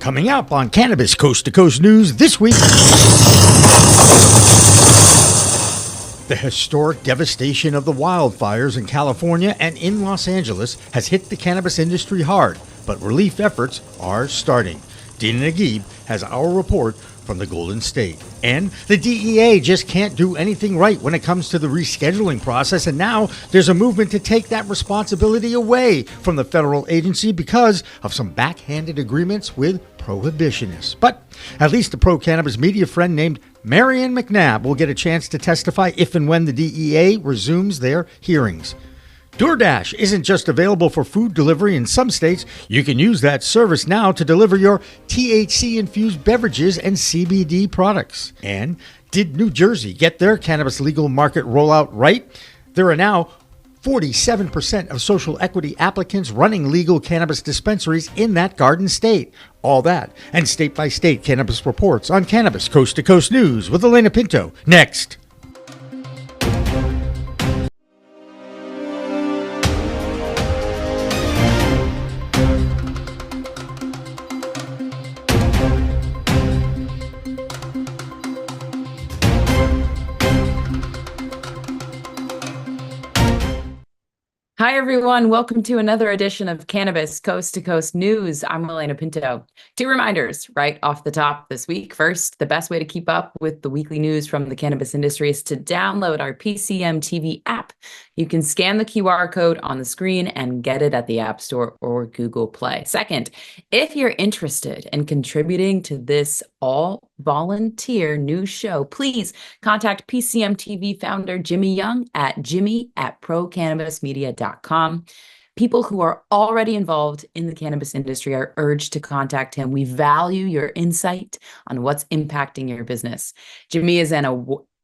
Coming up on Cannabis Coast to Coast News this week, the historic devastation of the wildfires in California and in Los Angeles has hit the cannabis industry hard, but relief efforts are starting. Dina Naguib has our report from the Golden State. And the DEA just can't do anything right when it comes to the rescheduling process, and now there's a movement to take that responsibility away from the federal agency because of some backhanded agreements with prohibitionists. But at least a pro-cannabis media friend named Marion McNabb will get a chance to testify if and when the DEA resumes their hearings. DoorDash isn't just available for food delivery in some states. You can use that service now to deliver your THC-infused beverages and CBD products. And did New Jersey get their cannabis legal market rollout right? There are now 47% of social equity applicants running legal cannabis dispensaries in that garden state. All that and state-by-state cannabis reports on Cannabis Coast to Coast News with Alaina Pinto. Next. Hi, everyone. Welcome to another edition of Cannabis Coast to Coast News. I'm Alaina Pinto. Two reminders right off the top this week. First, the best way to keep up with the weekly news from the cannabis industry is to download our PCM TV app. You can scan the QR code on the screen and get it at the App Store or Google Play. Second, if you're interested in contributing to this all-volunteer news show, please contact PCM TV founder Jimmy Young at jimmy@procannabismedia.com. People who are already involved in the cannabis industry are urged to contact him. We value your insight on what's impacting your business. Jimmy is an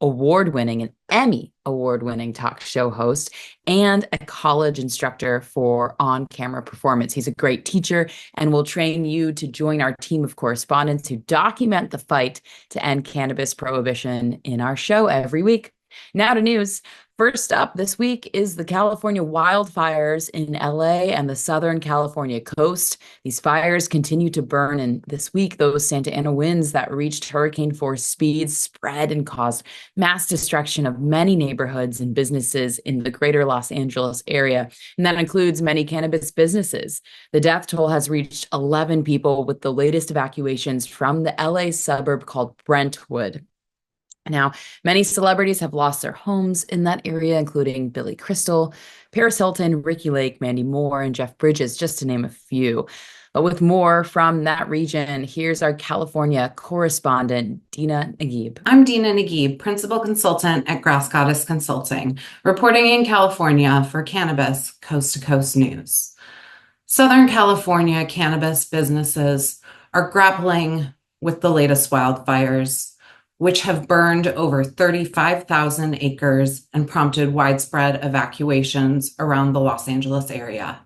award-winning, an Emmy award-winning talk show host and a college instructor for on-camera performance. He's a great teacher and will train you to join our team of correspondents who document the fight to end cannabis prohibition in our show every week. Now to news. First up this week is the California wildfires in LA and the Southern California coast. These fires continue to burn, and this week, those Santa Ana winds that reached hurricane-force speeds spread and caused mass destruction of many neighborhoods and businesses in the greater Los Angeles area, and that includes many cannabis businesses. The death toll has reached 11 people, with the latest evacuations from the LA suburb called Brentwood. Now, many celebrities have lost their homes in that area, including Billy Crystal, Paris Hilton, Ricky Lake, Mandy Moore, and Jeff Bridges, just to name a few. But with more from that region, here's our California correspondent, Dina Naguib. I'm Dina Naguib, Principal Consultant at Grass Goddess Consulting, reporting in California for Cannabis Coast to Coast News. Southern California cannabis businesses are grappling with the latest wildfires, which have burned over 35,000 acres and prompted widespread evacuations around the Los Angeles area.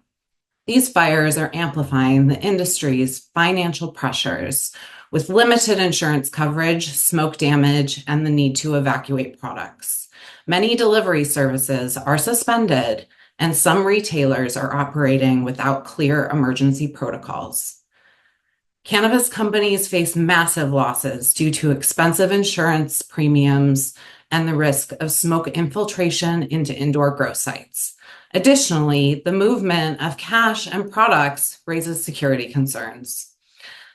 These fires are amplifying the industry's financial pressures with limited insurance coverage, smoke damage, and the need to evacuate products. Many delivery services are suspended, and some retailers are operating without clear emergency protocols. Cannabis companies face massive losses due to expensive insurance premiums and the risk of smoke infiltration into indoor grow sites. Additionally, the movement of cash and products raises security concerns.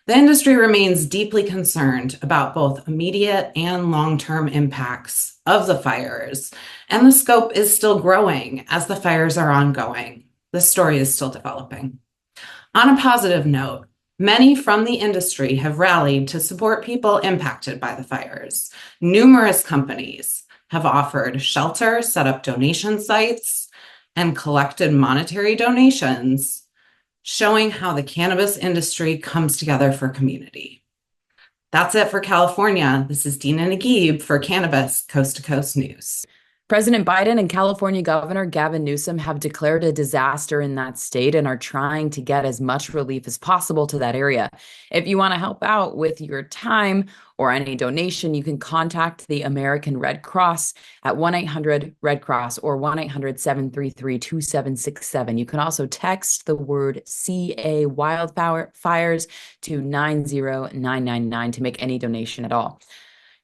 The industry remains deeply concerned about both immediate and long-term impacts of the fires, and the scope is still growing as the fires are ongoing. The story is still developing. On a positive note, many from the industry have rallied to support people impacted by the fires. Numerous companies have offered shelter, set up donation sites, and collected monetary donations, showing how the cannabis industry comes together for community. That's it for California. This is Dina Naguib for Cannabis Coast to Coast News. President Biden and California Governor Gavin Newsom have declared a disaster in that state and are trying to get as much relief as possible to that area. If you want to help out with your time or any donation, you can contact the American Red Cross at 1-800-RED-CROSS or 1-800-733-2767. You can also text the word CA wildfires to 90999 to make any donation at all.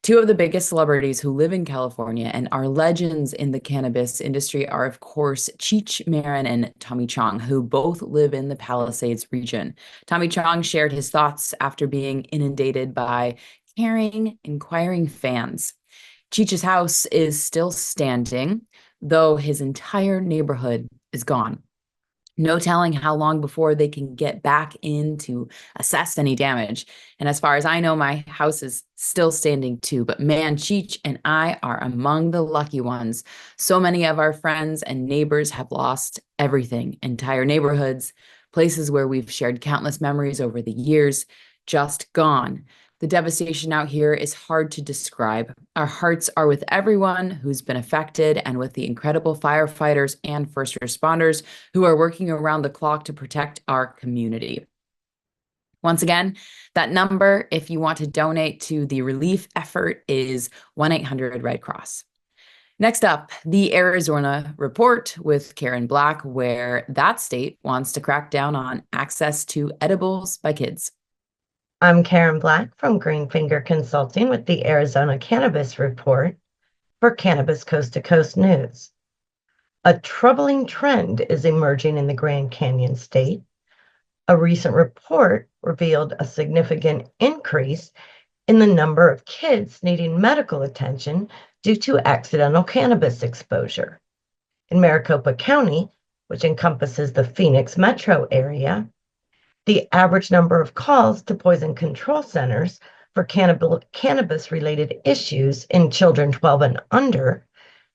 Two of the biggest celebrities who live in California and are legends in the cannabis industry are, of course, Cheech Marin and Tommy Chong, who both live in the Palisades region. Tommy Chong shared his thoughts after being inundated by caring, inquiring fans. Cheech's house is still standing, though his entire neighborhood is gone. No telling how long before they can get back in to assess any damage. And as far as I know, my house is still standing too. But man, Cheech and I are among the lucky ones. So many of our friends and neighbors have lost everything, entire neighborhoods, places where we've shared countless memories over the years, just gone. The devastation out here is hard to describe. Our hearts are with everyone who's been affected and with the incredible firefighters and first responders who are working around the clock to protect our community. Once again, that number, if you want to donate to the relief effort, is 1-800-RED-CROSS. Next up, the Arizona report with Karen Black, where that state wants to crack down on access to edibles by kids. I'm Karen Black from Greenfinger Consulting with the Arizona Cannabis Report for Cannabis Coast to Coast News. A troubling trend is emerging in the Grand Canyon state. A recent report revealed a significant increase in the number of kids needing medical attention due to accidental cannabis exposure. In Maricopa County, which encompasses the Phoenix metro area, the average number of calls to poison control centers for cannabis-related issues in children 12 and under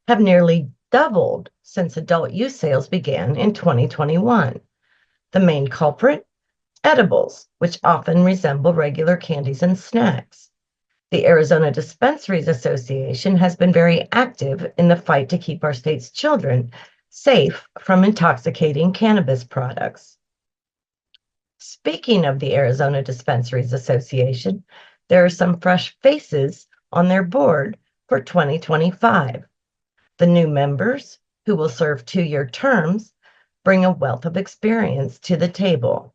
have nearly doubled since adult use sales began in 2021. The main culprit? Edibles, which often resemble regular candies and snacks. The Arizona Dispensaries Association has been very active in the fight to keep our state's children safe from intoxicating cannabis products. Speaking of the Arizona Dispensaries Association, there are some fresh faces on their board for 2025. The new members, who will serve 2-year terms, bring a wealth of experience to the table.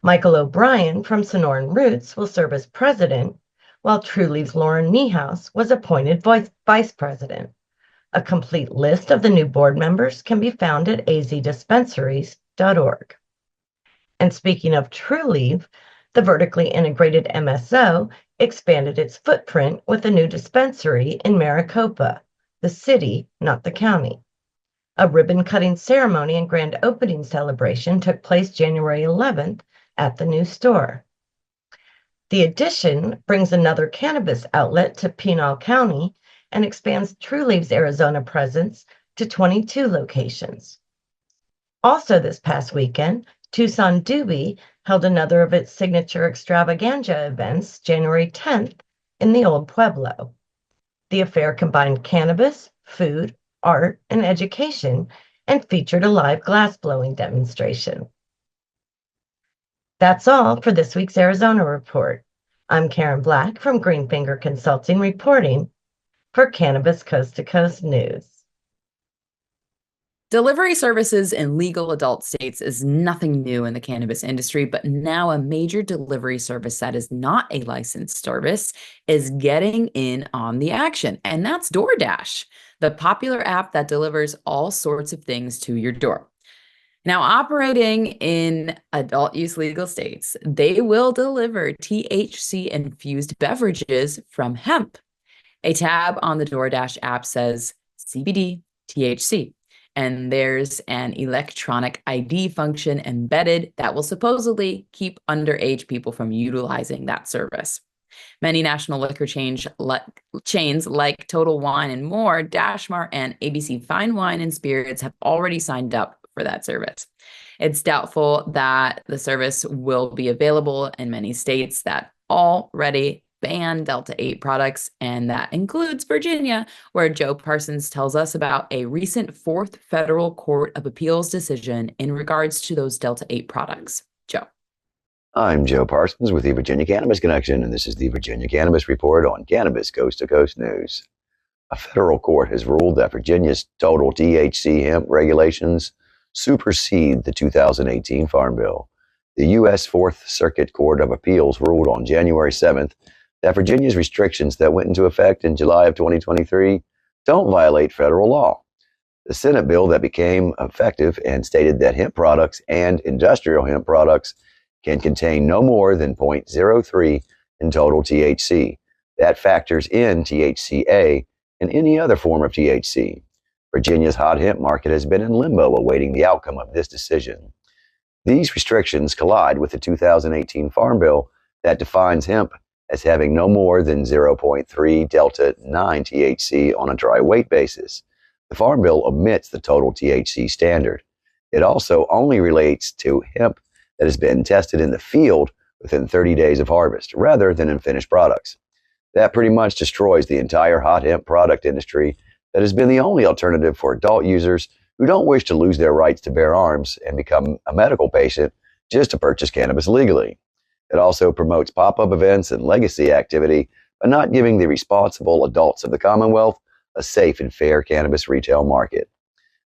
Michael O'Brien from Sonoran Roots will serve as president, while Truliev's Lauren Niehaus was appointed vice president. A complete list of the new board members can be found at azdispensaries.org. And speaking of Trulieve, the vertically integrated MSO expanded its footprint with a new dispensary in Maricopa, the city, not the county. A ribbon-cutting ceremony and grand opening celebration took place January 11th at the new store. The addition brings another cannabis outlet to Pinal County and expands Trulieve's Arizona presence to 22 locations. Also this past weekend, Tucson Doobie held another of its signature extravaganza events January 10th in the Old Pueblo. The affair combined cannabis, food, art, and education and featured a live glass-blowing demonstration. That's all for this week's Arizona Report. I'm Karen Black from Greenfinger Consulting reporting for Cannabis Coast to Coast News. Delivery services in legal adult states is nothing new in the cannabis industry, but now a major delivery service that is not a licensed service is getting in on the action, and that's DoorDash, the popular app that delivers all sorts of things to your door. Now, operating in adult use legal states, they will deliver THC-infused beverages from hemp. A tab on the DoorDash app says CBD, THC. And there's an electronic ID function embedded that will supposedly keep underage people from utilizing that service. Many national liquor chains like Total Wine and more, Dashmart, and ABC Fine Wine and Spirits have already signed up for that service. It's doubtful that the service will be available in many states that already ban Delta-8 products, and that includes Virginia, where Joe Parsons tells us about a recent 4th Federal Court of Appeals decision in regards to those Delta-8 products. Joe. I'm Joe Parsons with the Virginia Cannabis Connection, and this is the Virginia Cannabis Report on Cannabis Coast to Coast News. A federal court has ruled that Virginia's total THC hemp regulations supersede the 2018 Farm Bill. The U.S. Fourth Circuit Court of Appeals ruled on January 7th that Virginia's restrictions that went into effect in July of 2023 don't violate federal law. The Senate bill that became effective and stated that hemp products and industrial hemp products can contain no more than 0.03 in total THC. That factors in THCA and any other form of THC. Virginia's hot hemp market has been in limbo awaiting the outcome of this decision. These restrictions collide with the 2018 Farm Bill that defines hemp as having no more than 0.3 Delta 9 THC on a dry weight basis. The Farm Bill omits the total THC standard. It also only relates to hemp that has been tested in the field within 30 days of harvest, rather than in finished products. That pretty much destroys the entire hot hemp product industry that has been the only alternative for adult users who don't wish to lose their rights to bear arms and become a medical patient just to purchase cannabis legally. It also promotes pop-up events and legacy activity by not giving the responsible adults of the Commonwealth a safe and fair cannabis retail market.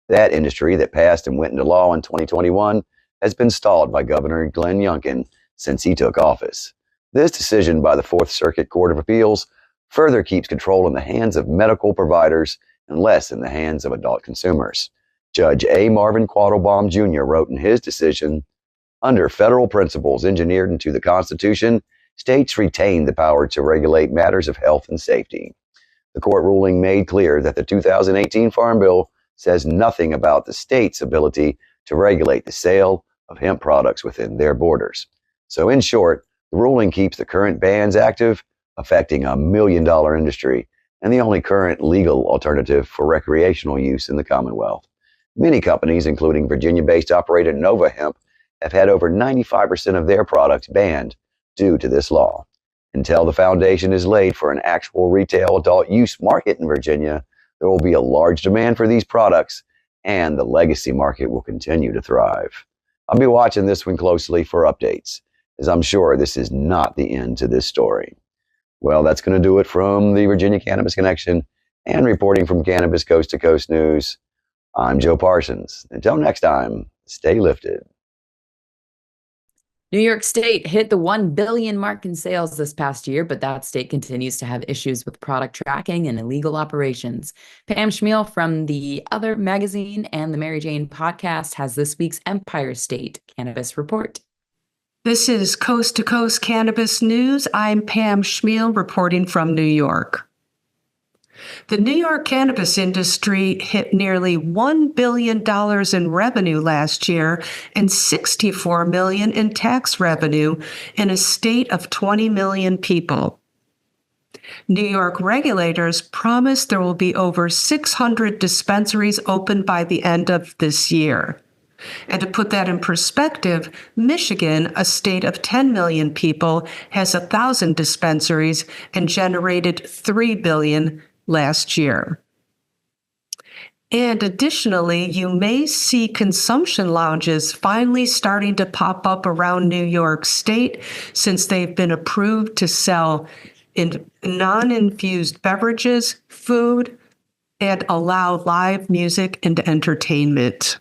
That industry that passed and went into law in 2021 has been stalled by Governor Glenn Youngkin since he took office. This decision by the Fourth Circuit Court of Appeals further keeps control in the hands of medical providers and less in the hands of adult consumers. Judge A. Marvin Quattlebaum Jr. wrote in his decision, "Under federal principles engineered into the Constitution, states retain the power to regulate matters of health and safety." The court ruling made clear that the 2018 Farm Bill says nothing about the state's ability to regulate the sale of hemp products within their borders. So in short, the ruling keeps the current bans active, affecting $1 million industry and the only current legal alternative for recreational use in the Commonwealth. Many companies, including Virginia-based operator Nova Hemp, have had over 95% of their products banned due to this law. Until the foundation is laid for an actual retail adult use market in Virginia, there will be a large demand for these products, and the legacy market will continue to thrive. I'll be watching this one closely for updates, as I'm sure this is not the end to this story. Well, that's going to do it from the Virginia Cannabis Connection and reporting from Cannabis Coast to Coast News. I'm Joe Parsons. Until next time, stay lifted. New York State hit the 1 billion mark in sales this past year, but that state continues to have issues with product tracking and illegal operations. Pam Schmiel from The Other Magazine and the Mary Jane podcast has this week's Empire State Cannabis Report. This is Coast to Coast Cannabis News. I'm Pam Schmiel reporting from New York. The New York cannabis industry hit nearly $1 billion in revenue last year and $64 million in tax revenue in a state of 20 million people. New York regulators promise there will be over 600 dispensaries open by the end of this year. And to put that in perspective, Michigan, a state of 10 million people, has 1,000 dispensaries and generated $3 billion last year. And additionally, you may see consumption lounges finally starting to pop up around New York State since they've been approved to sell in non-infused beverages, food, and allow live music and entertainment.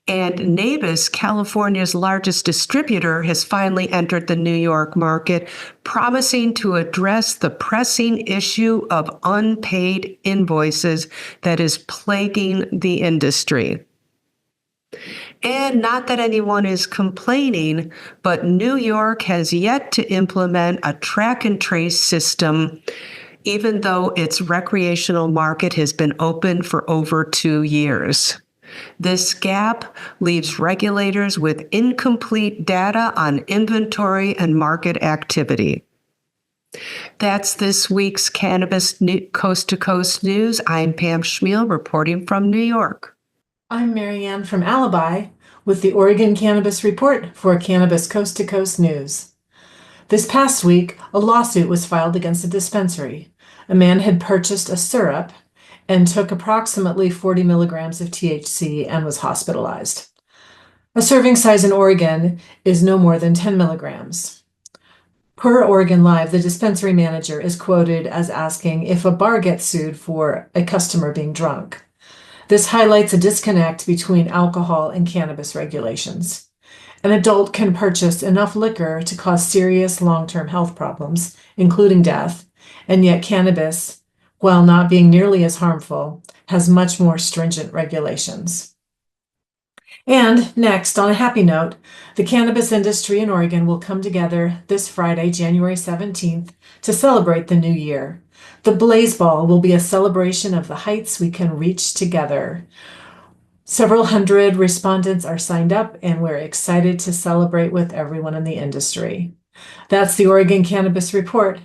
And Nabis, California's largest distributor, has finally entered the New York market, promising to address the pressing issue of unpaid invoices that is plaguing the industry. And not that anyone is complaining, but New York has yet to implement a track and trace system, even though its recreational market has been open for over 2 years. This gap leaves regulators with incomplete data on inventory and market activity. That's this week's Cannabis Coast to Coast News. I'm Pam Schmiel reporting from New York. I'm Marianne from Alibi with the Oregon Cannabis Report for Cannabis Coast to Coast News. This past week, a lawsuit was filed against a dispensary. A man had purchased a syrup and took approximately 40 milligrams of THC and was hospitalized. A serving size in Oregon is no more than 10 milligrams. Per Oregon Live, the dispensary manager is quoted as asking if a bar gets sued for a customer being drunk. This highlights a disconnect between alcohol and cannabis regulations. An adult can purchase enough liquor to cause serious long-term health problems, including death, and yet cannabis, while not being nearly as harmful, has much more stringent regulations. And next, on a happy note, the cannabis industry in Oregon will come together this Friday, January 17th, to celebrate the new year. The Blaze Ball will be a celebration of the heights we can reach together. Several hundred respondents are signed up, and we're excited to celebrate with everyone in the industry. That's the Oregon Cannabis Report.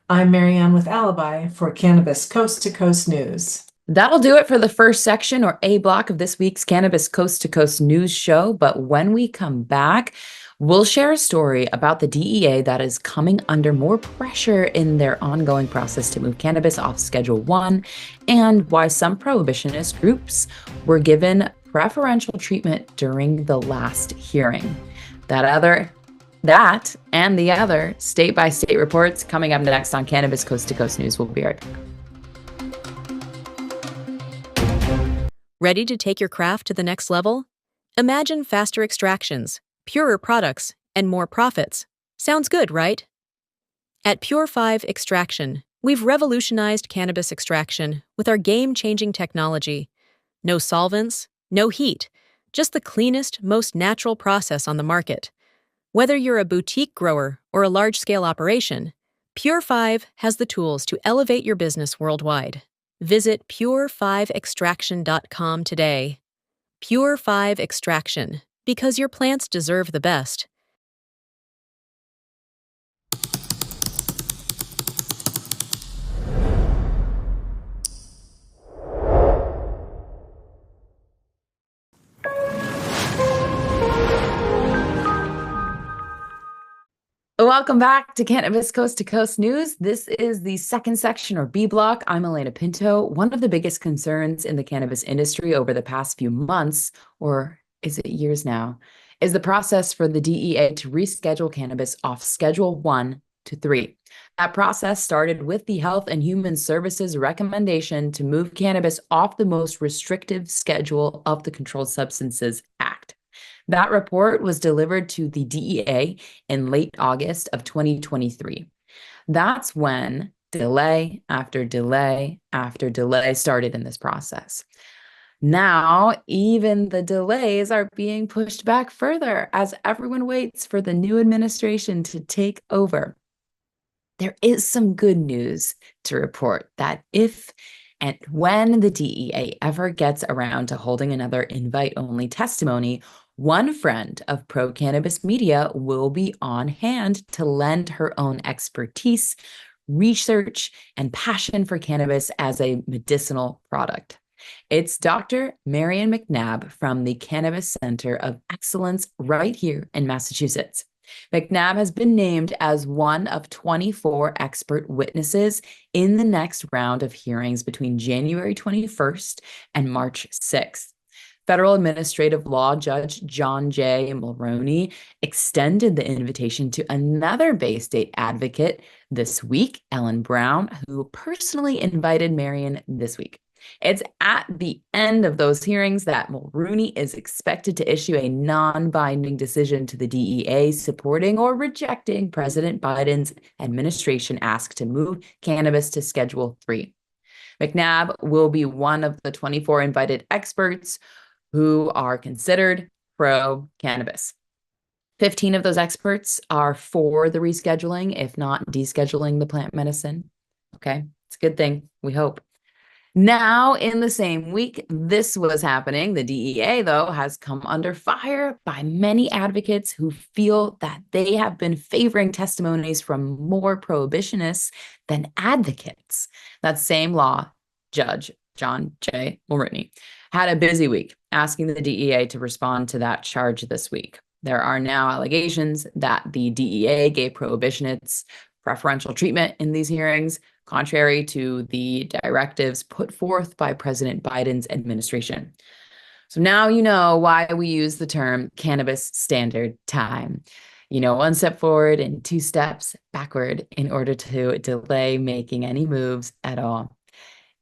I'm Marianne with Alibi for Cannabis Coast to Coast News. That'll do it for the first section or A block of this week's Cannabis Coast to Coast news show. But when we come back, we'll share a story about the DEA that is coming under more pressure in their ongoing process to move cannabis off Schedule 1 and why some prohibitionist groups were given preferential treatment during the last hearing. That and the other state-by-state reports coming up next on Cannabis Coast to Coast News. We'll be right back. Ready to take your craft to the next level? Imagine faster extractions, purer products, and more profits. Sounds good, right? At Pure 5 Extraction, we've revolutionized cannabis extraction with our game-changing technology. No solvents, no heat, just the cleanest, most natural process on the market. Whether you're a boutique grower or a large-scale operation, Pure 5 has the tools to elevate your business worldwide. Visit pure5extraction.com today. Pure 5 Extraction, because your plants deserve the best. Welcome back to Cannabis Coast to Coast News. This is the second section or B block. I'm Alaina Pinto. One of the biggest concerns in the cannabis industry over the past few months, or is it years now, is the process for the DEA to reschedule cannabis off Schedule 1 to 3. That process started with the Health and Human Services recommendation to move cannabis off the most restrictive schedule of the Controlled Substances Act. That report was delivered to the DEA in late August of 2023. That's when delay after delay after delay started in this process. Now, even the delays are being pushed back further as everyone waits for the new administration to take over. There is some good news to report that if and when the DEA ever gets around to holding another invite-only testimony, one friend of pro-cannabis media will be on hand to lend her own expertise, research, and passion for cannabis as a medicinal product. It's Dr. Marian McNabb from the Cannabis Center of Excellence right here in Massachusetts. McNabb has been named as one of 24 expert witnesses in the next round of hearings between January 21st and March 6th. Federal Administrative Law Judge John J. Mulroney extended the invitation to another Bay State advocate this week, Ellen Brown, who personally invited Marian this week. It's at the end of those hearings that Mulroney is expected to issue a non-binding decision to the DEA supporting or rejecting President Biden's administration ask to move cannabis to Schedule 3. McNabb will be one of the 24 invited experts who are considered pro-cannabis. 15 of those experts are for the rescheduling, if not descheduling the plant medicine. Okay, it's a good thing, we hope. Now, in the same week this was happening, the DEA, though, has come under fire by many advocates who feel that they have been favoring testimonies from more prohibitionists than advocates. That same law judge, John J. Mulroney, had a busy week asking the DEA to respond to that charge this week. There are now allegations that the DEA gave prohibitionists preferential treatment in these hearings, contrary to the directives put forth by President Biden's administration. So now you know why we use the term cannabis standard time. 1 step forward and 2 steps backward in order to delay making any moves at all.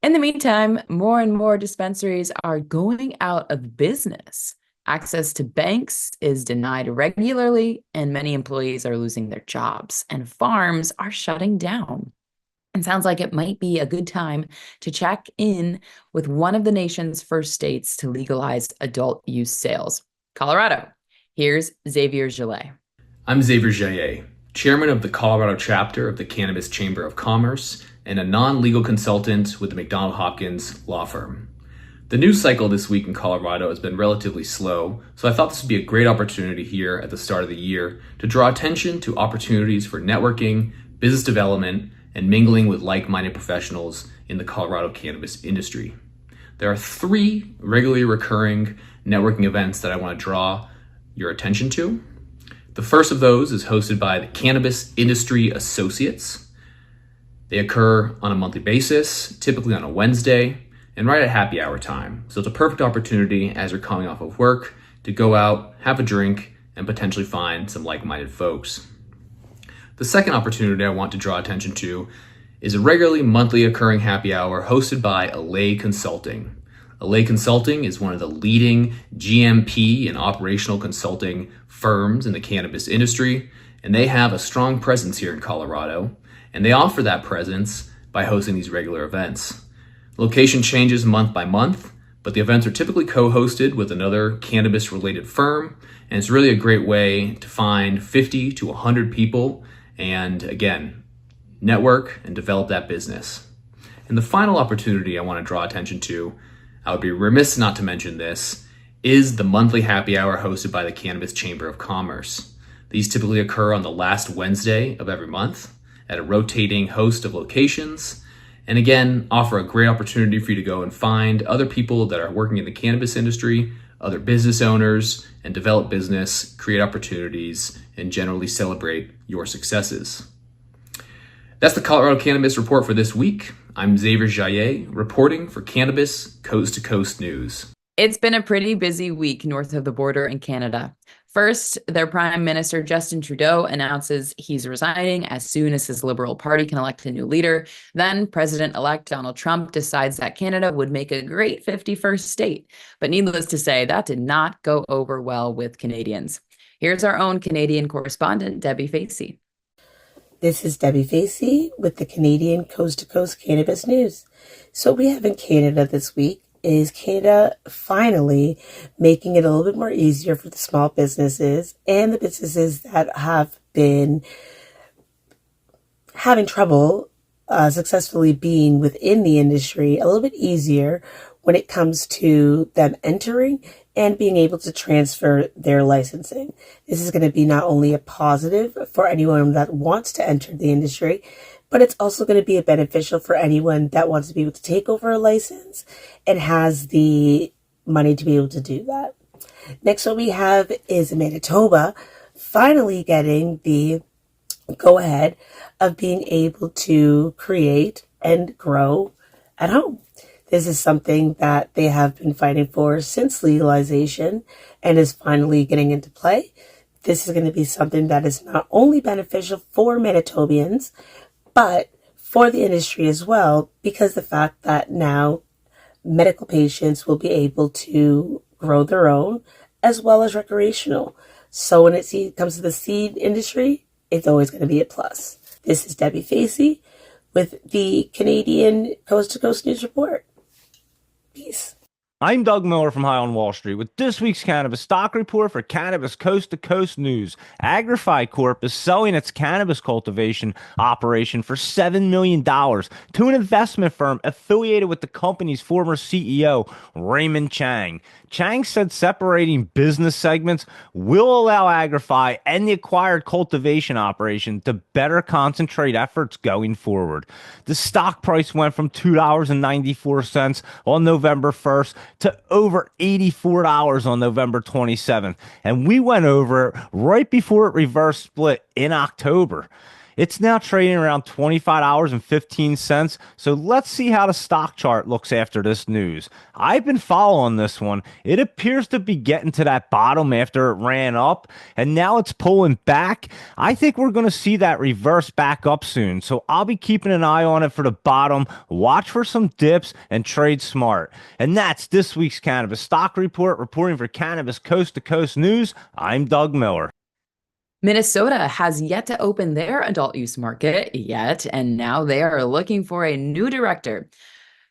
In the meantime, more and more dispensaries are going out of business. Access to banks is denied regularly, and many employees are losing their jobs, and farms are shutting down. It sounds like it might be a good time to check in with one of the nation's first states to legalize adult use sales, Colorado. Here's Xavier Gillet. I'm Xavier Gillet, chairman of the Colorado chapter of the Cannabis Chamber of Commerce and a non-legal consultant with the McDonald Hopkins law firm. The news cycle this week in Colorado has been relatively slow, so I thought this would be a great opportunity here at the start of the year to draw attention to opportunities for networking, business development, and mingling with like-minded professionals in the Colorado cannabis industry. There are 3 regularly recurring networking events that I want to draw your attention to. The first of those is hosted by the Cannabis Industry Associates. They occur on a monthly basis, typically on a Wednesday, and right at happy hour time. So it's a perfect opportunity as you're coming off of work to go out, have a drink, and potentially find some like-minded folks. The second opportunity I want to draw attention to is a regularly monthly occurring happy hour hosted by Alaina Consulting. Alaina Consulting is one of the leading GMP and operational consulting firms in the cannabis industry, and they have a strong presence here in Colorado, and they offer that presence by hosting these regular events. Location changes month by month, but the events are typically co-hosted with another cannabis-related firm, and it's really a great way to find 50 to 100 people and, again, network and develop that business. And the final opportunity I want to draw attention to, I would be remiss not to mention this, is the monthly happy hour hosted by the Cannabis Chamber of Commerce. These typically occur on the last Wednesday of every month at a rotating host of locations, and again, offer a great opportunity for you to go and find other people that are working in the cannabis industry, other business owners, and develop business, create opportunities, and generally celebrate your successes. That's the Colorado Cannabis Report for this week. I'm Xavier Gillet, reporting for Cannabis Coast to Coast News. It's been a pretty busy week north of the border in Canada. First, their Prime Minister Justin Trudeau announces he's resigning as soon as his Liberal Party can elect a new leader. Then President-elect Donald Trump decides that Canada would make a great 51st state. But needless to say, that did not go over well with Canadians. Here's our own Canadian correspondent, Debbie Facey. This is Debbie Facey with the Canadian Coast to Coast Cannabis News. So we have in Canada this week is Canada finally making it a little bit more easier for the small businesses and the businesses that have been having trouble successfully being within the industry a little bit easier when it comes to them entering and being able to transfer their licensing. This is going to be not only a positive for anyone that wants to enter the industry, but it's also going to be beneficial for anyone that wants to be able to take over a license and has the money to be able to do that. Next, what we have is Manitoba finally getting the go-ahead of being able to create and grow at home. This is something that they have been fighting for since legalization and is finally getting into play. This is going to be something that is not only beneficial for Manitobians, but for the industry as well, because the fact that now medical patients will be able to grow their own as well as recreational. So when it comes to the seed industry, it's always going to be a plus. This is Debbie Facey with the Canadian Coast to Coast News Report. Peace. I'm Doug Miller from High on Wall Street with this week's Cannabis Stock Report for Cannabis Coast to Coast News. Agrify Corp is selling its cannabis cultivation operation for $7 million to an investment firm affiliated with the company's former CEO, Raymond Chang. Chang said separating business segments will allow Agrify and the acquired cultivation operation to better concentrate efforts going forward. The stock price went from $2.94 on November 1st to over $84 on November 27th. And we went over it right before it reverse split in October. It's now trading around $25.15. So let's see how the stock chart looks after this news. I've been following this one. It appears to be getting to that bottom after it ran up, and now it's pulling back. I think we're going to see that reverse back up soon. So I'll be keeping an eye on it for the bottom. Watch for some dips and trade smart. And that's this week's Cannabis Stock Report. Reporting for Cannabis Coast to Coast News, I'm Doug Miller. Minnesota has yet to open their adult use market yet, and now they are looking for a new director.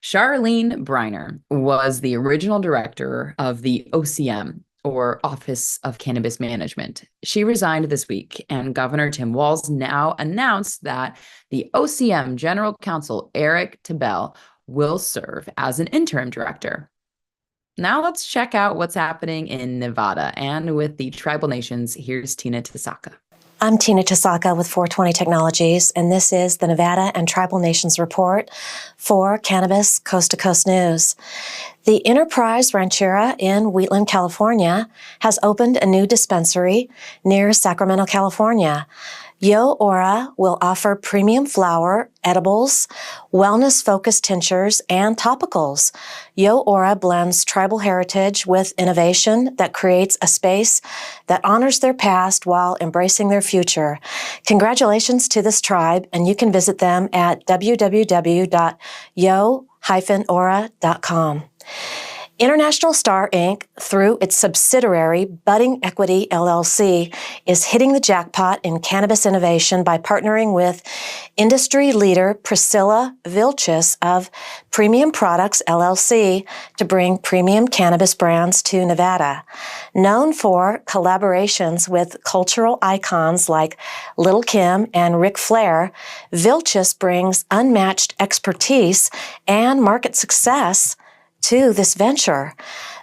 Charlene Briner was the original director of the OCM, or Office of Cannabis Management. She resigned this week, and Governor Tim Walz now announced that the OCM General Counsel, Eric Tabell, will serve as an interim director. Now let's check out what's happening in Nevada. And with the Tribal Nations, here's Tina Tasaka. I'm Tina Tasaka with 420 Technologies, and this is the Nevada and Tribal Nations Report for Cannabis Coast to Coast News. The Enterprise Ranchera in Wheatland, California, has opened a new dispensary near Sacramento, California. Yo Aura will offer premium flower, edibles, wellness-focused tinctures, and topicals. Yo Aura blends tribal heritage with innovation that creates a space that honors their past while embracing their future. Congratulations to this tribe, and you can visit them at www.yo-aura.com. International Star Inc., through its subsidiary Budding Equity LLC, is hitting the jackpot in cannabis innovation by partnering with industry leader Priscilla Vilchis of Premium Products LLC to bring premium cannabis brands to Nevada. Known for collaborations with cultural icons like Lil' Kim and Ric Flair, Vilchis brings unmatched expertise and market success to this venture.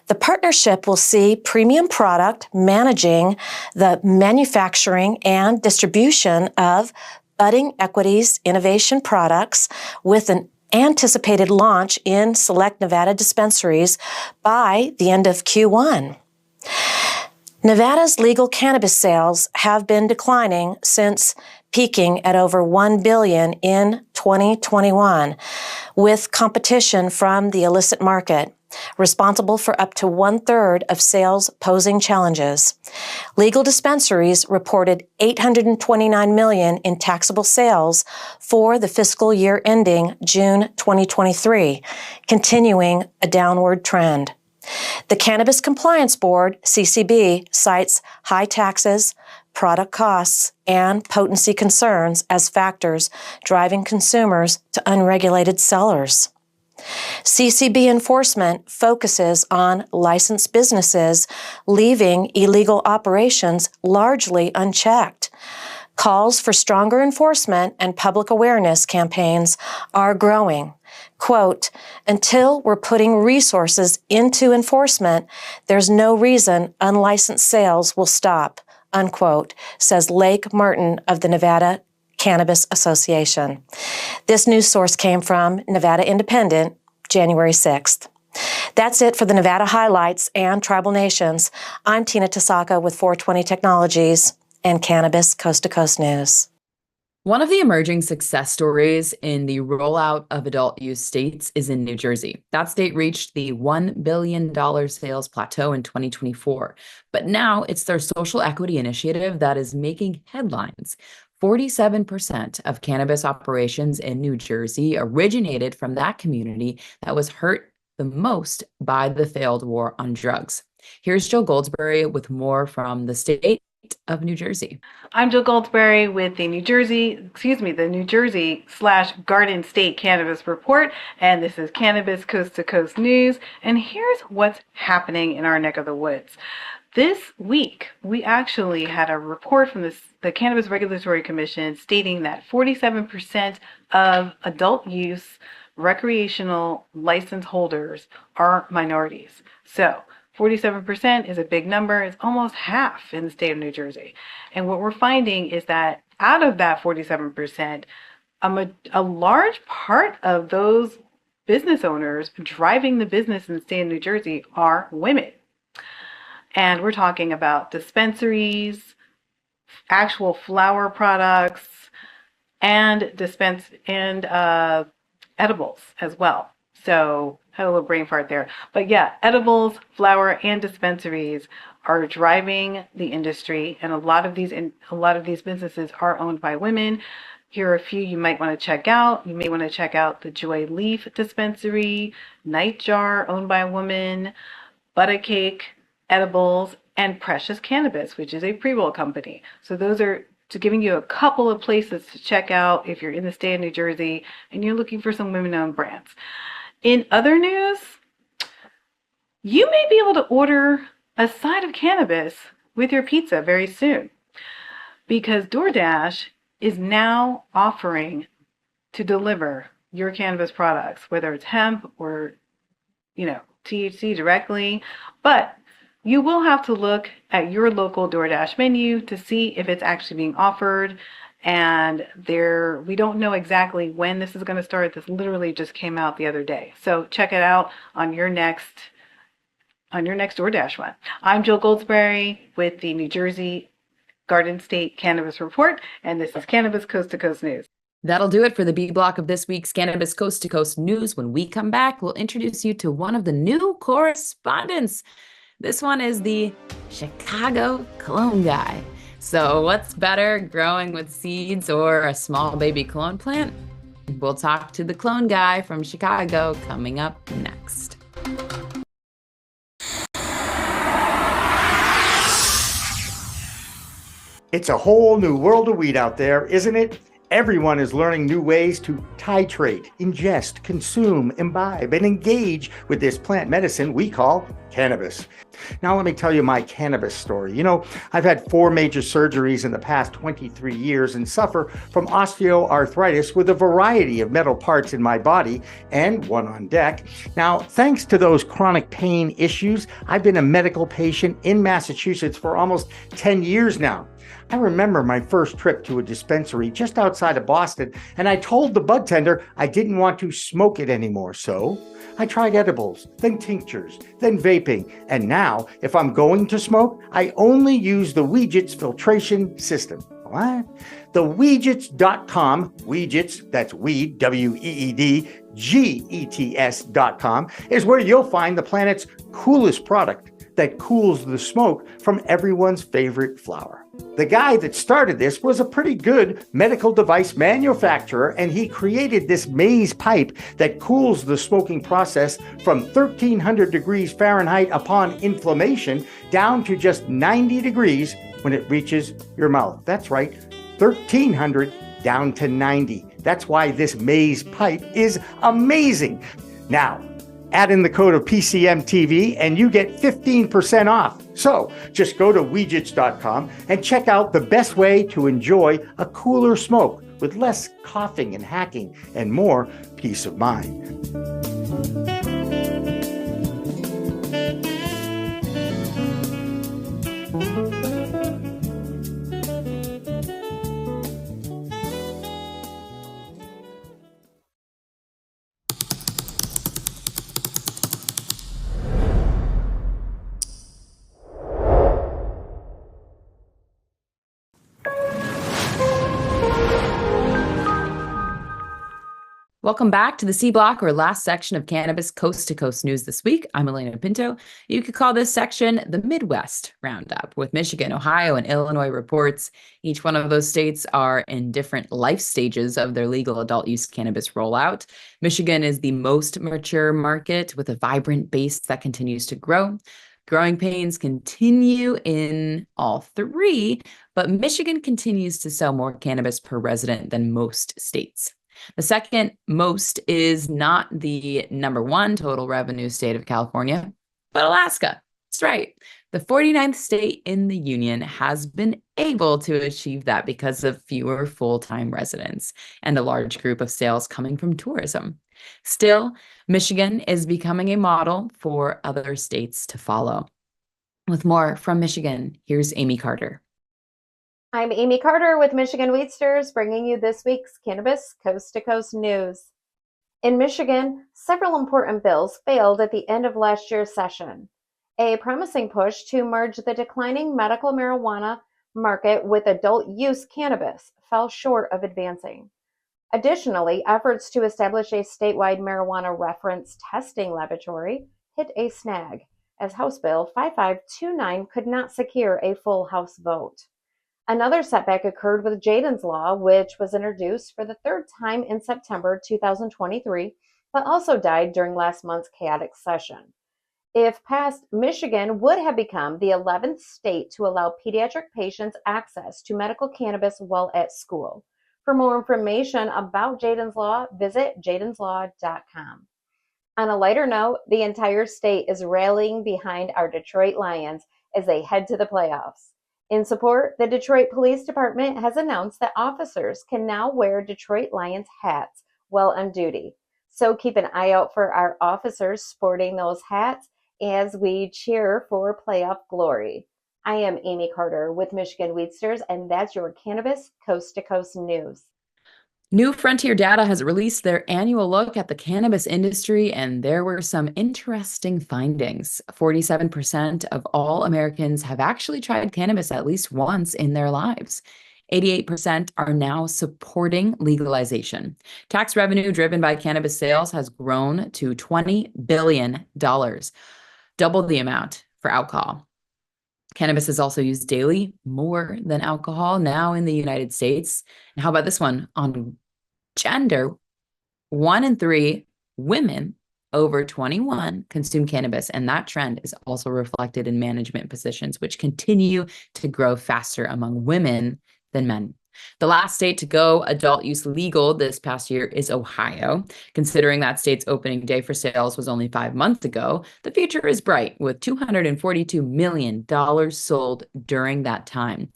The partnership will see Premium Product managing the manufacturing and distribution of Budding Equity's innovation products, with an anticipated launch in select Nevada dispensaries by the end of Q1. Nevada's legal cannabis sales have been declining since peaking at over $1 billion in 2021, with competition from the illicit market, responsible for up to 1/3 of sales posing challenges. Legal dispensaries reported $829 million in taxable sales for the fiscal year ending June 2023, continuing a downward trend. The Cannabis Compliance Board, CCB, cites high taxes, product costs, and potency concerns as factors driving consumers to unregulated sellers. CCB enforcement focuses on licensed businesses, leaving illegal operations largely unchecked. Calls for stronger enforcement and public awareness campaigns are growing. Quote, until we're putting resources into enforcement, there's no reason unlicensed sales will stop, unquote, says Lake Martin of the Nevada Cannabis Association. This news source came from Nevada Independent, January 6th. That's it for the Nevada highlights and Tribal Nations. I'm Tina Tasaka with 420 Technologies and Cannabis Coast to Coast News. One of the emerging success stories in the rollout of adult use states is in New Jersey. That state reached the $1 billion sales plateau in 2024, but now it's their social equity initiative that is making headlines. 47% of cannabis operations in New Jersey originated from that community that was hurt the most by the failed war on drugs. Here's Jill Goldsberry with more from the state of New Jersey. I'm Jill Goldsberry with the New Jersey/Garden State Cannabis Report, and this is Cannabis Coast to Coast News, and here's what's happening in our neck of the woods. This week, we actually had a report from the Cannabis Regulatory Commission stating that 47% of adult use recreational license holders are minorities. So 47% is a big number. It's almost half in the state of New Jersey. And what we're finding is that out of that 47%, a large part of those business owners driving the business in the state of New Jersey are women. And we're talking about dispensaries, actual flower products, and edibles as well. So had a little brain fart there. But yeah, edibles, flower, and dispensaries are driving the industry, and a lot of these businesses are owned by women. Here are a few you might want to check out. You may want to check out the Joy Leaf Dispensary, Nightjar, owned by a woman, Butter Cake, Edibles, and Precious Cannabis, which is a pre-roll company. So those are giving you a couple of places to check out if you're in the state of New Jersey and you're looking for some women-owned brands. In other news, you may be able to order a side of cannabis with your pizza very soon, because DoorDash is now offering to deliver your cannabis products, whether it's hemp or, THC directly. But you will have to look at your local DoorDash menu to see if it's actually being offered. And we don't know exactly when this is going to start. This literally just came out the other day. So check it out on your next DoorDash one. I'm Jill Goldsberry with the New Jersey Garden State Cannabis Report, and this is Cannabis Coast to Coast News. That'll do it for the B block of this week's Cannabis Coast to Coast News. When we come back, we'll introduce you to one of the new correspondents. This one is the Chicago clone guy. So what's better, growing with seeds or a small baby clone plant? We'll talk to the clone guy from Chicago coming up next. It's a whole new world of weed out there, isn't it? Everyone is learning new ways to titrate, ingest, consume, imbibe, and engage with this plant medicine we call cannabis. Now, let me tell you my cannabis story. I've had 4 major surgeries in the past 23 years and suffer from osteoarthritis with a variety of metal parts in my body and one on deck. Now, thanks to those chronic pain issues, I've been a medical patient in Massachusetts for almost 10 years now. I remember my first trip to a dispensary just outside of Boston, and I told the bud tender I didn't want to smoke it anymore. So I tried edibles, then tinctures, then vaping, and now if I'm going to smoke, I only use the Weegits filtration system. What? The Weegits.com, Weegits, that's weed, W-E-E-D, G-E-T-S.com, is where you'll find the planet's coolest product that cools the smoke from everyone's favorite flower. The guy that started this was a pretty good medical device manufacturer, and he created this maze pipe that cools the smoking process from 1300 degrees Fahrenheit upon inflammation down to just 90 degrees when it reaches your mouth. That's right, 1300 down to 90. That's why this maze pipe is amazing. Now, add in the code of PCMTV and you get 15% off. So just go to Weegits.com and check out the best way to enjoy a cooler smoke with less coughing and hacking and more peace of mind. Welcome back to the C Block, or last section of Cannabis Coast to Coast News this week. I'm Alaina Pinto. You could call this section the Midwest Roundup, with Michigan, Ohio, and Illinois reports. Each one of those states are in different life stages of their legal adult use cannabis rollout. Michigan is the most mature market with a vibrant base that continues to grow. Growing pains continue in all 3, but Michigan continues to sell more cannabis per resident than most states. The second most is not the number 1 total revenue state of California, but Alaska. That's right. The 49th state in the union has been able to achieve that because of fewer full-time residents and a large group of sales coming from tourism. Still, Michigan is becoming a model for other states to follow. With more from Michigan, here's Amy Carter. I'm Amy Carter with Michigan Weedsters, bringing you this week's Cannabis Coast to Coast news. In Michigan, several important bills failed at the end of last year's session. A promising push to merge the declining medical marijuana market with adult use cannabis fell short of advancing. Additionally, efforts to establish a statewide marijuana reference testing laboratory hit a snag, as House Bill 5529 could not secure a full House vote. Another setback occurred with Jaden's Law, which was introduced for the third time in September 2023, but also died during last month's chaotic session. If passed, Michigan would have become the 11th state to allow pediatric patients access to medical cannabis while at school. For more information about Jaden's Law, visit jadenslaw.com. On a lighter note, the entire state is rallying behind our Detroit Lions as they head to the playoffs. In support, the Detroit Police Department has announced that officers can now wear Detroit Lions hats while on duty. So keep an eye out for our officers sporting those hats as we cheer for playoff glory. I am Amy Carter with Michigan Weedsters, and that's your Cannabis Coast to Coast news. New Frontier Data has released their annual look at the cannabis industry, and there were some interesting findings. 47% of all Americans have actually tried cannabis at least once in their lives. 88% are now supporting legalization. Tax revenue driven by cannabis sales has grown to $20 billion, double the amount for alcohol. Cannabis is also used daily, more than alcohol now in the United States. And how about this one? On gender, 1 in 3 women over 21 consume cannabis, and that trend is also reflected in management positions, which continue to grow faster among women than men. The last state to go adult use legal this past year is Ohio. Considering that state's opening day for sales was only 5 months ago, the future is bright, with $242 million sold during that time.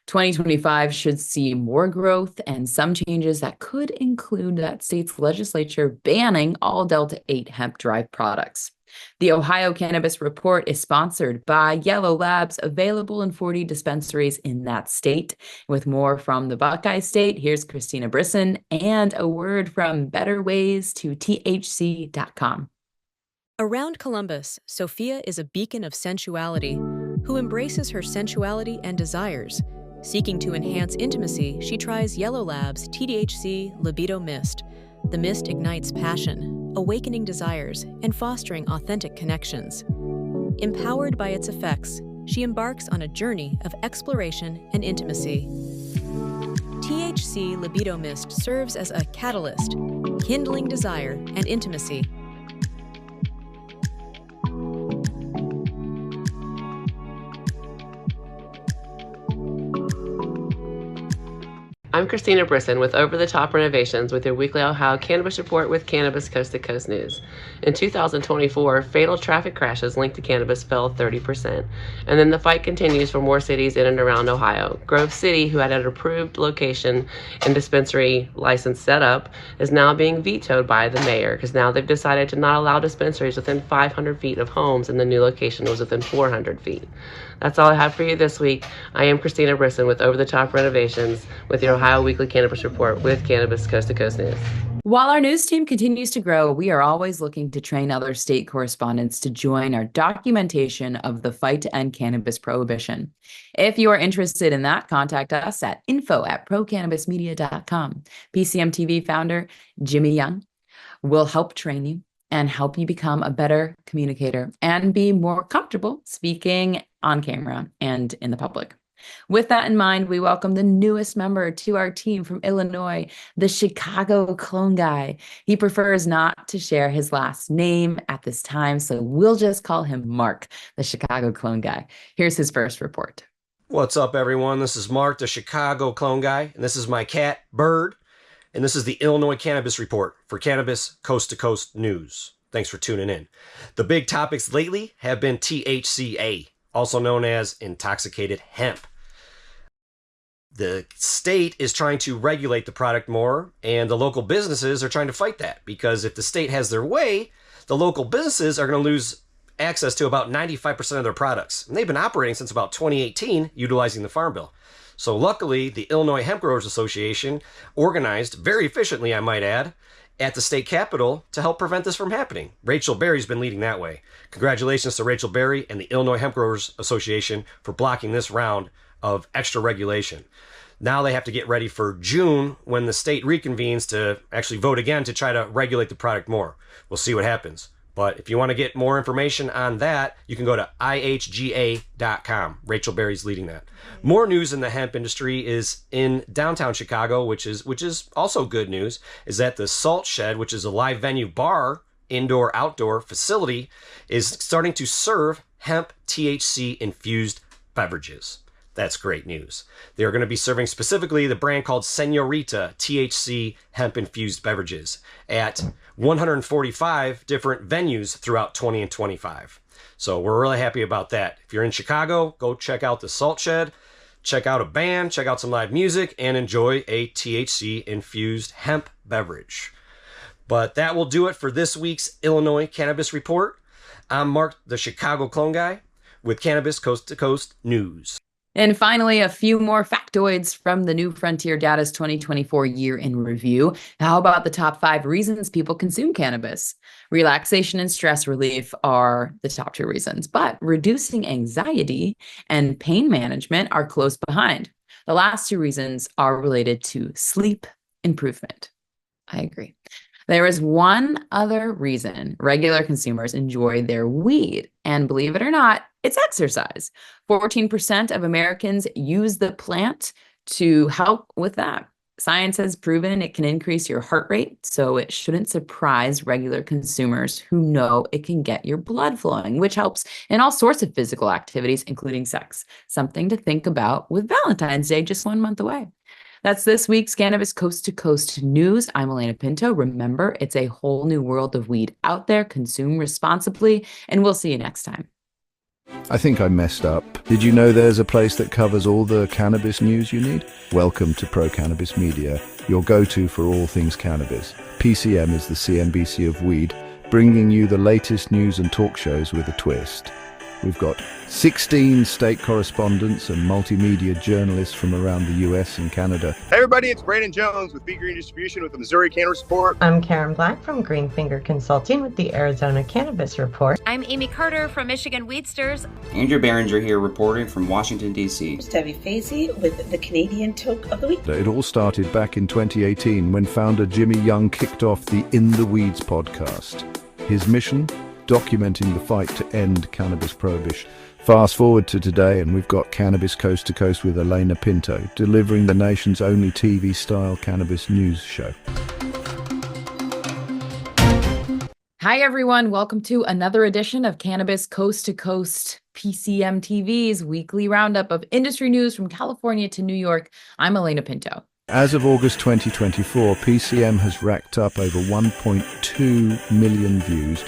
2025 should see more growth and some changes that could include that state's legislature banning all Delta 8 hemp-derived products. The Ohio Cannabis Report is sponsored by Yellow Labs, available in 40 dispensaries in that state. With more from the Buckeye State, here's Christina Brisson and a word from betterways2thc.com. Around Columbus, Sophia is a beacon of sensuality who embraces her sensuality and desires. Seeking to enhance intimacy, she tries Yellow Labs' TDHC Libido Mist. The mist ignites passion, awakening desires, and fostering authentic connections. Empowered by its effects, she embarks on a journey of exploration and intimacy. THC Libido Mist serves as a catalyst, kindling desire and intimacy. I'm Christina Brisson with Over the Top Renovations with your weekly Ohio Cannabis Report with Cannabis Coast to Coast News. In 2024, fatal traffic crashes linked to cannabis fell 30%. And then the fight continues for more cities in and around Ohio. Grove City, who had an approved location and dispensary license set up, is now being vetoed by the mayor because now they've decided to not allow dispensaries within 500 feet of homes, and the new location was within 400 feet. That's all I have for you this week. I am Christina Brisson with Over the Top Renovations with your Ohio Weekly Cannabis Report with Cannabis Coast to Coast News. While our news team continues to grow, we are always looking to train other state correspondents to join our documentation of the fight to end cannabis prohibition. If you are interested in that, contact us at info@procannabismedia.com. PCMTV founder Jimmy Young will help train you and help you become a better communicator and be more comfortable speaking on camera and in the public. With that in mind, we welcome the newest member to our team from Illinois, the Chicago Clone Guy. He prefers not to share his last name at this time, so we'll just call him Mark, the Chicago Clone Guy. Here's his first report. What's up, everyone? This is Mark, the Chicago Clone Guy, and this is my cat, Bird, and this is the Illinois Cannabis Report for Cannabis Coast to Coast News. Thanks for tuning in. The big topics lately have been THCA, also known as intoxicated hemp. The state is trying to regulate the product more, and the local businesses are trying to fight that, because if the state has their way, the local businesses are going to lose access to about 95% of their products. And they've been operating since about 2018, utilizing the Farm Bill. So luckily, the Illinois Hemp Growers Association organized, very efficiently I might add, at the state capitol to help prevent this from happening. Rachel Berry's been leading that way. Congratulations to Rachel Berry and the Illinois Hemp Growers Association for blocking this round of extra regulation. Now they have to get ready for June when the state reconvenes to actually vote again to try to regulate the product more. We'll see what happens. But if you want to get more information on that, you can go to ihga.com. Rachel Berry's leading that. More news in the hemp industry is in downtown Chicago, which is also good news, is that the Salt Shed, which is a live venue bar, indoor-outdoor facility, is starting to serve hemp THC-infused beverages. That's great news. They're going to be serving specifically the brand called Senorita THC hemp-infused beverages at 145 different venues throughout 20 and 25. So we're really happy about that. If you're in Chicago, go check out the Salt Shed, check out a band, check out some live music, and enjoy a THC-infused hemp beverage. But that will do it for this week's Illinois Cannabis Report. I'm Mark, the Chicago Clone Guy, with Cannabis Coast to Coast News. And finally, a few more factoids from the New Frontier Data's 2024 year in review. How about the top 5 reasons people consume cannabis? Relaxation and stress relief are the top 2 reasons, but reducing anxiety and pain management are close behind. The last 2 reasons are related to sleep improvement. I agree. There is one other reason regular consumers enjoy their weed, and believe it or not, it's exercise. 14% of Americans use the plant to help with that. Science has proven it can increase your heart rate, so it shouldn't surprise regular consumers who know it can get your blood flowing, which helps in all sorts of physical activities, including sex. Something to think about with Valentine's Day just 1 month away. That's this week's Cannabis Coast to Coast News. I'm Alaina Pinto. Remember, it's a whole new world of weed out there. Consume responsibly, and we'll see you next time. I think I messed up. Did you know there's a place that covers all the cannabis news you need? Welcome to Pro Cannabis Media, your go-to for all things cannabis. PCM is the CNBC of weed, bringing you the latest news and talk shows with a twist. We've got 16 state correspondents and multimedia journalists from around the US and Canada. Hey everybody, it's Brandon Jones with Big Green Distribution with the Missouri Cannabis Report. I'm Karen Black from Green Finger Consulting with the Arizona Cannabis Report. I'm Amy Carter from Michigan Weedsters. Andrew Behringer here reporting from Washington, D.C. Stevie Fazy with the Canadian Toke of the Week. It all started back in 2018 when founder Jimmy Young kicked off the In the Weeds podcast. His mission? Documenting the fight to end cannabis prohibition. Fast forward to today and we've got Cannabis Coast to Coast with Alaina Pinto, delivering the nation's only TV-style cannabis news show. Hi, everyone. Welcome to another edition of Cannabis Coast to Coast, PCM TV's weekly roundup of industry news from California to New York. I'm Alaina Pinto. As of August 2024, PCM has racked up over 1.2 million views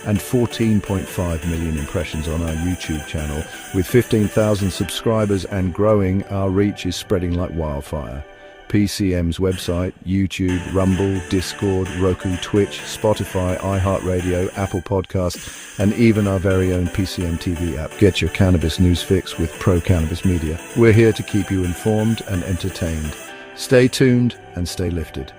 and 14.5 million impressions on our YouTube channel. With 15,000 subscribers and growing, our reach is spreading like wildfire. PCM's website, YouTube, Rumble, Discord, Roku, Twitch, Spotify, iHeartRadio, Apple Podcasts, and even our very own PCM TV app. Get your cannabis news fix with Pro Cannabis Media. We're here to keep you informed and entertained. Stay tuned and stay lifted.